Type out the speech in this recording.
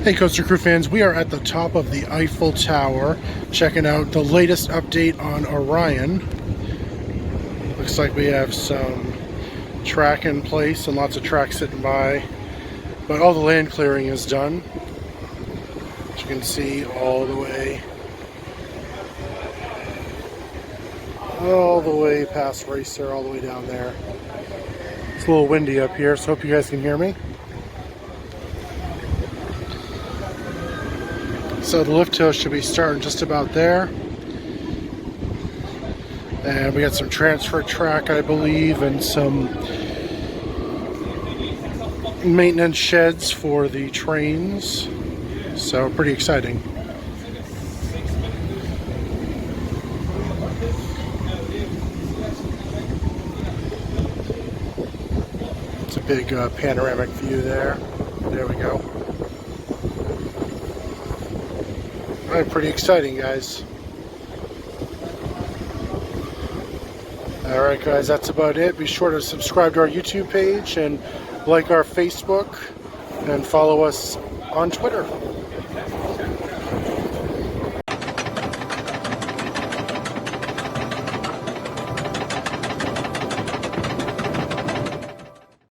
Hey Coaster Crew fans, we are at the top of the Eiffel Tower checking out the latest update on Orion. Looks like we have some track in place and lots of tracks sitting by, but all the land clearing is done. As you can see, all the way past Racer, all the way down there. It's a little windy up here, so hope you guys can hear me. So the lift hill should be starting just about there. And we got some transfer track, I believe, and some maintenance sheds for the trains. So pretty exciting. It's a big panoramic view there. There we go. Alright, pretty exciting, guys. Alright guys, that's about it. Be sure to subscribe to our YouTube page and like our Facebook and follow us on Twitter.